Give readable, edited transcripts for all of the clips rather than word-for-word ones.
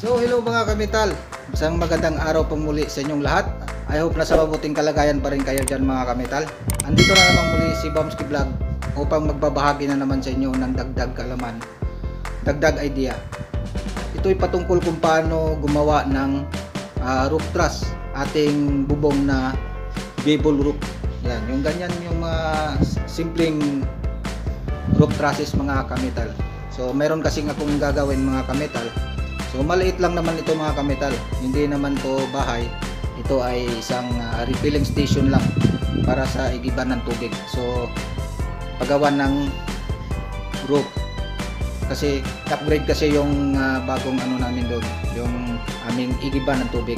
So hello mga kamital, isang magandang araw po muli sa inyong lahat. I hope nasa mabuting kalagayan pa rin kayo dyan mga kamital. Andito na naman muli si Bamski Vlog upang magbabahagi na naman sa inyo ng dagdag kaalaman, dagdag idea. Ito'y patungkol kung paano gumawa ng roof truss, ating bubong na gable roof. Yan, yung ganyan yung mga simpleng roof trusses mga kamital. So meron kasing akong gagawin mga kamital. So maliit lang naman ito mga kamital, hindi naman to bahay. Ito ay isang refilling station lang para sa igiban ng tubig. So paggawa ng roof, kasi upgrade kasi yung bagong ano namin doon, yung aming igiban ng tubig.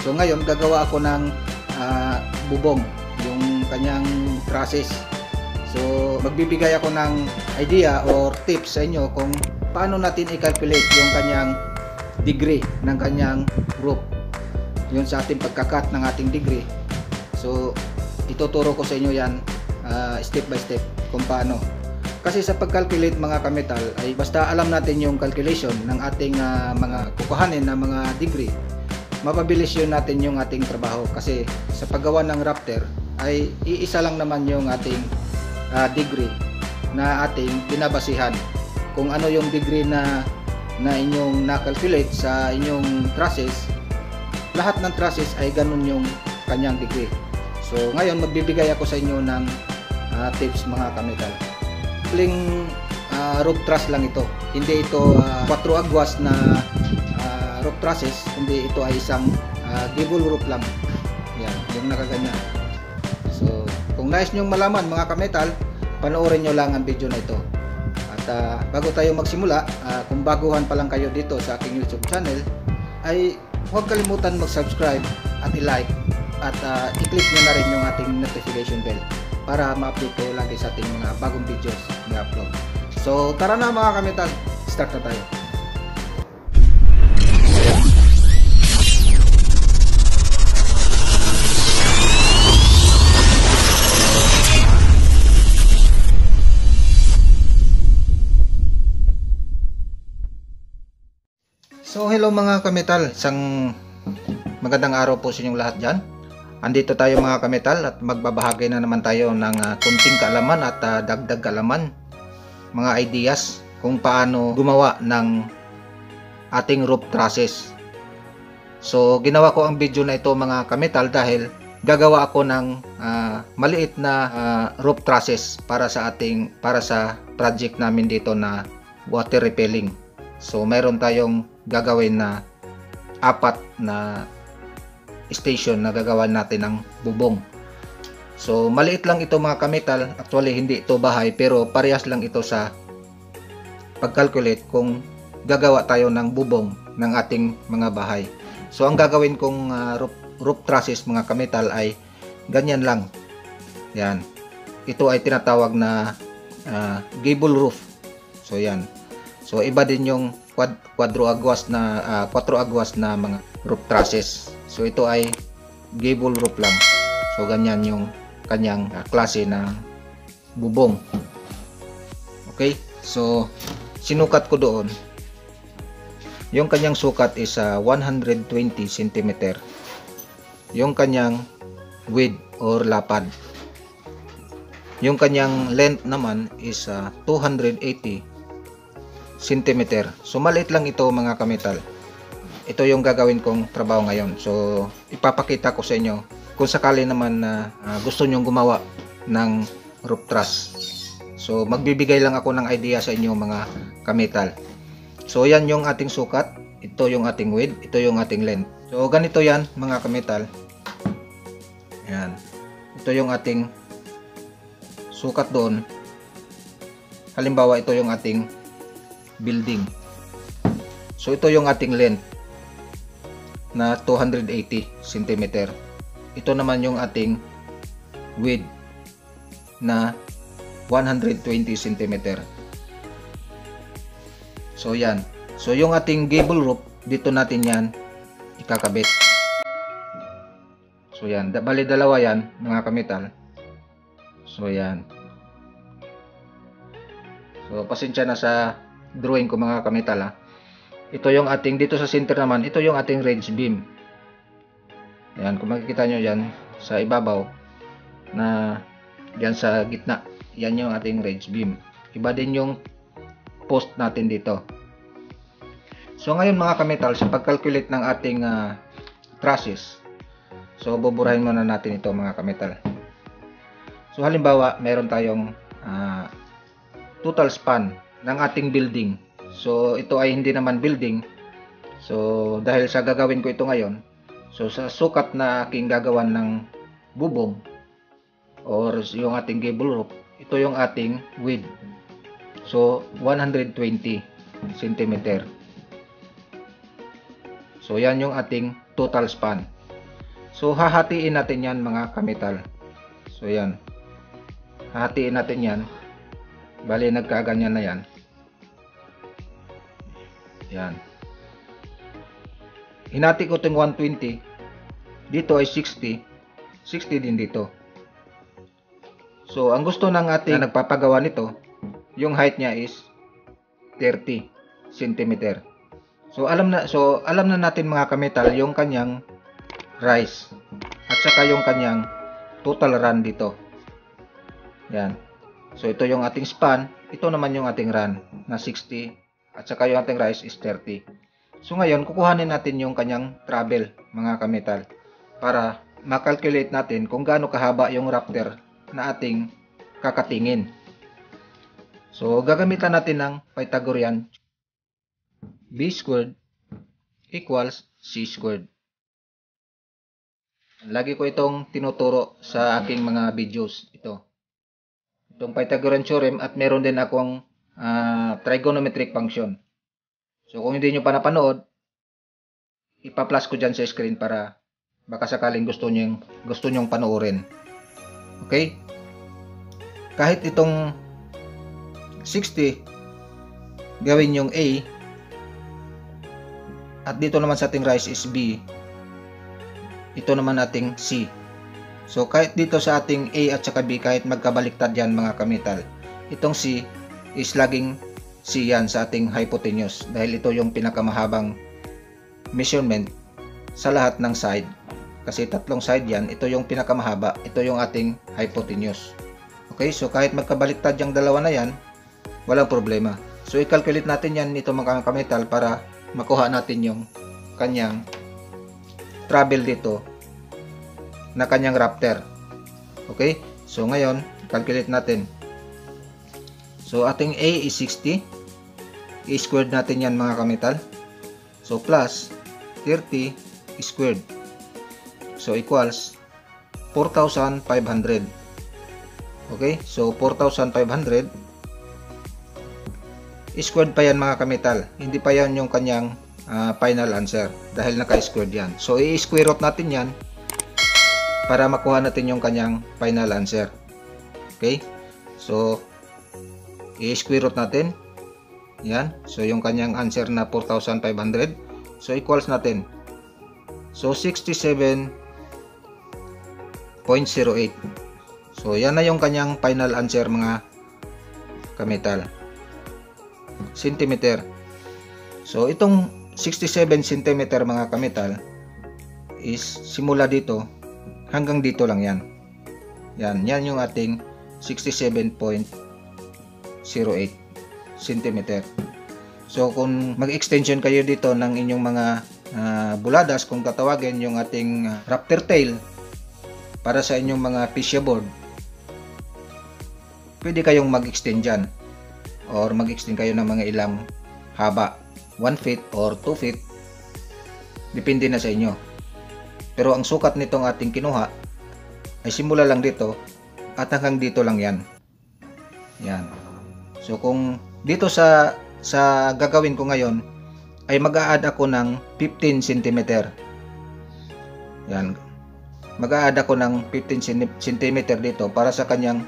So ngayon gagawa ako ng bubong, yung kanyang trusses. So magbibigay ako ng idea or tips sa inyo kung paano natin i-calculate yung kanyang degree ng kanyang roof, yun sa ating pagkakat ng ating degree. So ituturo ko sa inyo yan step by step kung paano, kasi sa pag-calculate mga kamital ay basta alam natin yung calculation ng ating mga kukuhanin na mga degree, mapabilis yun natin yung ating trabaho. Kasi sa paggawa ng rafter ay iisa lang naman yung ating degree na ating binabasihan. Kung ano yung degree na inyong na-calculate sa inyong trusses, lahat ng trusses ay ganun yung kanyang degree. So ngayon magbibigay ako sa inyo ng tips mga kamital. Simpleng roof truss lang ito, hindi ito 4 agwas na roof trusses, hindi ito ay isang gable roof lang. Yan, yung nakaganyan. So kung nais nyong malaman mga kamital, panoorin nyo lang ang video na ito. At bago tayo magsimula, kung baguhan pa lang kayo dito sa aking YouTube channel, ay huwag kalimutan mag-subscribe at i-like at i-click nyo na rin yung ating notification bell para ma-update kayo lagi sa ating mga bagong videos na upload. So tara na mga kamital, start na tayo. So hello mga kamital, isang magandang araw po sa inyong lahat dyan. Andito tayo mga kamital at magbabahagi na naman tayo ng kunting kaalaman at dagdag kaalaman, mga ideas kung paano gumawa ng ating roof trusses. So ginawa ko ang video na ito mga kamital dahil gagawa ako ng maliit na roof trusses para sa project namin dito na water repelling. So mayroon tayong gagawin na 4 na station na gagawan natin ng bubong. So maliit lang ito mga kamital, actually hindi ito bahay pero parehas lang ito sa pag-calculate kung gagawa tayo ng bubong ng ating mga bahay. So ang gagawin kong roof trusses mga kamital ay ganyan lang. Yan. Ito ay tinatawag na gable roof. So yan. So iba din yung 4 agwas na mga roof trusses. So ito ay gable roof lang. So ganyan yung kanyang klase ng bubong. Okay? So sinukat ko doon. Yung kanyang sukat is 120 cm. Yung kanyang width or lapad. Yung kanyang length naman is 280 cm. So maliit lang ito mga kamital. Ito yung gagawin kong trabaho ngayon. So ipapakita ko sa inyo kung sakali naman na gusto nyong gumawa ng roof truss. So magbibigay lang ako ng idea sa inyo mga kamital. So yan yung ating sukat, ito yung ating width, ito yung ating length. So ganito yan mga kamital. Yan. Ito yung ating sukat doon. Halimbawa ito yung ating building. So ito yung ating length na 280 cm. Ito naman yung ating width na 120 cm. So yan. So yung ating gable roof, dito natin yan ikakabit. So yan, bali dalawa yan mga kamital. So yan. So pasensya na sa drawing ko mga kamital ha. Ito yung ating, dito sa center naman, ito yung ating range beam. Yan, kung makikita nyo dyan sa ibabaw na dyan sa gitna, yan yung ating range beam. Iba din yung post natin dito. So ngayon mga kametal, sa pag-calculate ng ating trusses, so buburahin muna natin ito mga kametal. So halimbawa, meron tayong total span ng ating building. So ito ay hindi naman building. So dahil sa gagawin ko ito ngayon, so sa sukat na aking gagawan ng bubong or yung ating gable roof, ito yung ating width. So 120 cm. So yan yung ating total span. So hahatiin natin yan mga kametal. So yan. Hahatiin natin yan. Bali nagkaganyan na yan. Yan. Hinati ko itong 120. Dito ay 60. 60 din dito. So ang gusto ng ating nagpapagawa nito, yung height niya is 30 cm. So alam na natin mga kametal yung kanyang rise at saka yung kanyang total run dito. Yan. So ito yung ating span, ito naman yung ating run na 60 at saka yung ating rise is 30. So ngayon kukuhanin natin yung kanyang travel mga kametal para makalculate natin kung gaano kahaba yung rafter na ating kakatingin. So gagamitan natin ng Pythagorean. B squared equals C squared. Lagi ko itong tinuturo sa aking mga videos. Itong Pythagorean theorem, at meron din akong trigonometric function. So kung hindi nyo pa napanood, ipa-plus ko dyan sa screen para baka sakaling gusto nyong panoorin. Okay? Kahit itong 60 gawin yung A, at dito naman sa ating rise is B, ito naman ating C. So kahit dito sa ating A at saka B, kahit magkabaliktad yan mga kametal, itong C is laging C yan sa ating hypotenuse dahil ito yung pinakamahabang measurement sa lahat ng side. Kasi tatlong side yan, ito yung pinakamahaba, ito yung ating hypotenuse. Okay, so kahit magkabaliktad yung dalawa na yan, walang problema. So i-calculate natin yan ito mga kametal para makuha natin yung kanyang travel dito na kanyang rafter. Okay, so ngayon calculate natin. So ating A is 60, i-squared natin yan mga kametal. So plus 30 squared, so equals 4,500. Okay, so 4,500 squared pa yan mga kametal, hindi pa yan yung kanyang final answer dahil naka-squared yan. So i-square root natin yan para makuha natin yung kanyang final answer. Okay, so i-square root natin yan. So yung kanyang answer na 4,500, so equals natin, so 67.08. So yan na yung kanyang final answer mga kametal, centimeter. So itong 67 cm mga kametal is simula dito hanggang dito lang yan. Yan yung ating 67.08 cm. So kung mag-extension kayo dito ng inyong mga buladas, kung tatawagin yung ating rafter tail para sa inyong mga fascia board, pwede kayong mag-extend dyan or mag-extend kayo ng mga ilang haba, 1 feet or 2 feet, depende na sa inyo. Pero ang sukat nitong ating kinuha ay simula lang dito at hanggang dito lang yan. Yan. So kung dito sa gagawin ko ngayon ay mag-a-add ako ng 15 cm. Yan. Mag-a-add ako ng 15 cm dito para sa kanyang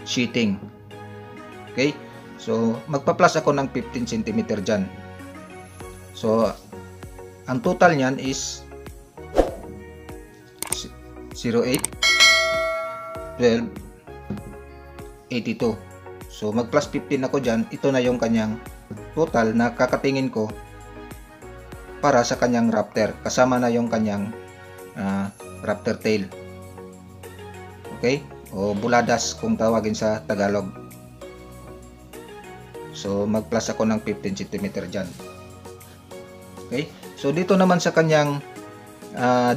sheeting. Okay? So magpa-plus ako ng 15 cm dyan. So ang total niyan is 08 12 82. So mag plus 15 ako dyan. Ito na yung kanyang total na kakatingin ko para sa kanyang raptor. Kasama na yung kanyang raptor tail. Okay? O buladas kung tawagin sa Tagalog. So mag-plus ako ng 15 cm dyan. Okay? So dito naman sa kanyang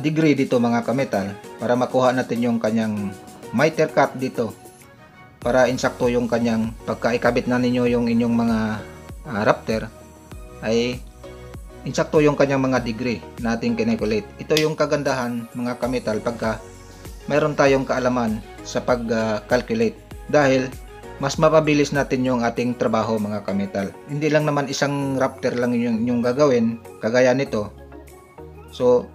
degree dito mga kametal, para makuha natin yung kanyang miter cut dito, para insakto yung kanyang pagkaikabit na ninyo yung inyong mga raptor, ay insakto yung kanyang mga degree natin kinalculate. Ito yung kagandahan mga kametal pagka mayroon tayong kaalaman sa pag-calculate, dahil mas mapabilis natin yung ating trabaho mga kametal. Hindi lang naman isang raptor lang yung gagawin kagaya nito. So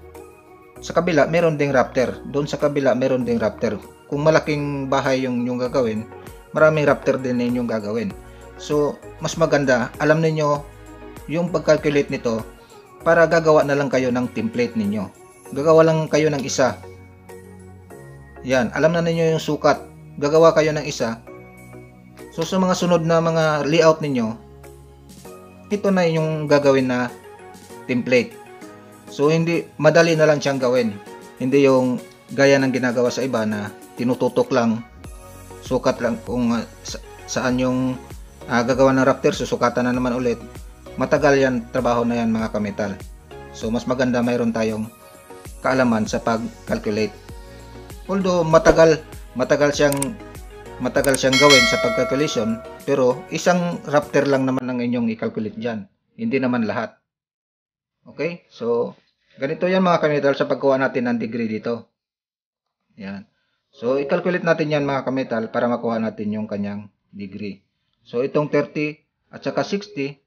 sa kabila meron ding raptor, doon sa kabila meron ding raptor. Kung malaking bahay yung gagawin, maraming raptor din na yung gagawin. So mas maganda, alam niyo yung pag-calculate nito, para gagawa na lang kayo ng template ninyo. Gagawa lang kayo ng isa. Yan, alam na ninyo yung sukat. Gagawa kayo ng isa. So sa mga sunod na mga layout ninyo, ito na yung gagawin na template. So hindi, madali na lang siyang gawin. Hindi yung gaya ng ginagawa sa iba na tinututok lang, sukat lang kung saan yung gagawa ng raptor, susukatan na naman ulit. Matagal yan, trabaho na yan mga kametal. So mas maganda mayroon tayong kaalaman sa pag-calculate. Although matagal siyang gawin sa pag-calculation, pero isang raptor lang naman ang inyong i-calculate dyan. Hindi naman lahat. Okay? So ganito yan mga kametal sa pagkuha natin ng degree dito. Yan. So i-calculate natin yan mga kametal para makuha natin yung kanyang degree. So itong 30 at saka 60,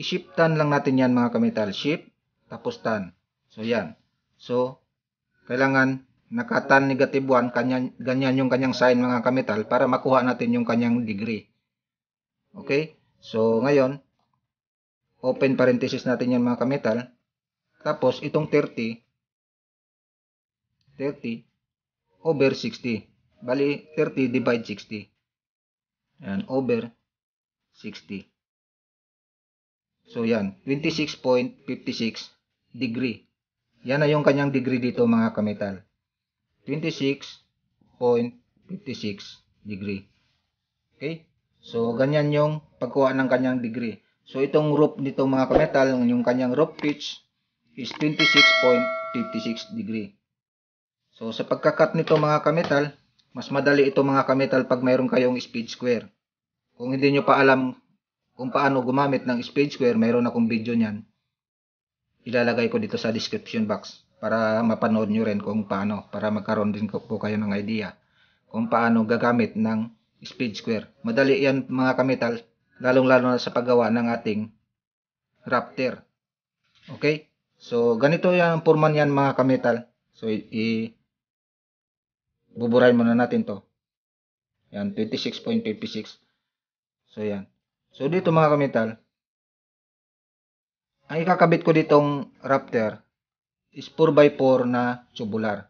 i-shift tan lang natin yan mga kametal. Shift, tapos tan. So yan. So kailangan naka-tan negative 1, ganyan yung kanyang sign mga kametal para makuha natin yung kanyang degree. Okay? So ngayon, open parenthesis natin yan mga kametal. Tapos itong 30 over 60. Bali 30 divide 60. Yan, over 60. So yan, 26.56 degree. Yan na yung kanyang degree dito mga kametal. 26.56 degree. Okay? So ganyan yung pagkuha ng kanyang degree. So itong rope nito mga kametal, yung kanyang rope pitch is 26.56 degree. So sa pagkakat nito mga kametal, mas madali ito mga kametal pag mayroon kayong speed square. Kung hindi nyo pa alam kung paano gumamit ng speed square, mayroon akong video niyan. Ilalagay ko dito sa description box para mapanood nyo rin kung paano, para magkaroon din po kayo ng idea kung paano gagamit ng speed square. Madali yan mga kametal, lalong-lalo na sa paggawa ng ating raptor. Okay? So ganito yung forman yan mga kametal. So buburahin muna natin to. Yan, 26.56. So yan. So dito mga kametal, ang ikakabit ko ditong raptor is 4x4 na tubular.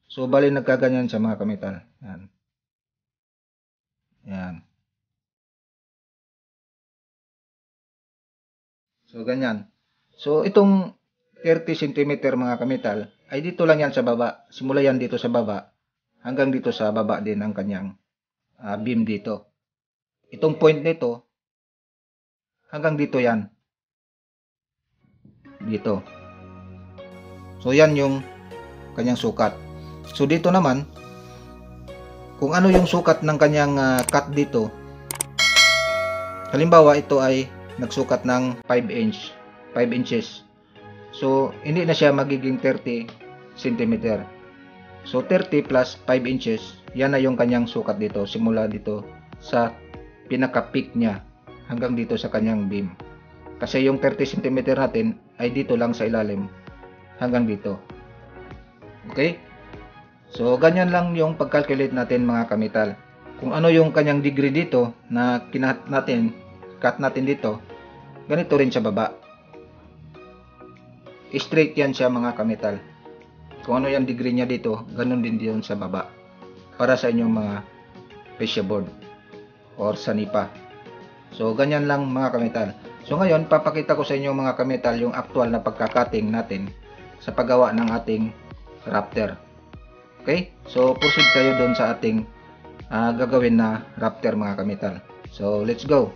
So bali nagkaganyan siya mga kametal. Yan. Yan. So ganyan. So itong 30 cm mga kametal ay dito lang yan sa baba. Simula yan dito sa baba hanggang dito sa baba din ang kanyang beam dito. Itong point nito hanggang dito yan. Dito. So yan yung kanyang sukat. So dito naman, kung ano yung sukat ng kanyang cut dito. Halimbawa ito ay nagsukat ng 5 inches. So hindi na siya magiging 30 cm. So 30 plus 5 inches, yan na yung kanyang sukat dito. Simula dito sa pinaka-peak niya hanggang dito sa kanyang beam. Kasi yung 30 cm natin ay dito lang sa ilalim hanggang dito. Okay? So ganyan lang yung pag-calculate natin mga kametal. Kung ano yung kanyang degree dito na cut natin dito, ganito rin sa baba. Straight yan siya mga kametal. Kung ano yung degree niya dito, ganun din diyon sa baba. Para sa inyong mga fascia board or sanipa. So ganyan lang mga kametal. So ngayon, papakita ko sa inyo mga kametal yung actual na pagkakating natin sa paggawa ng ating rafter. Okay? So proceed tayo doon sa ating gagawin na rafter mga kametal. So let's go!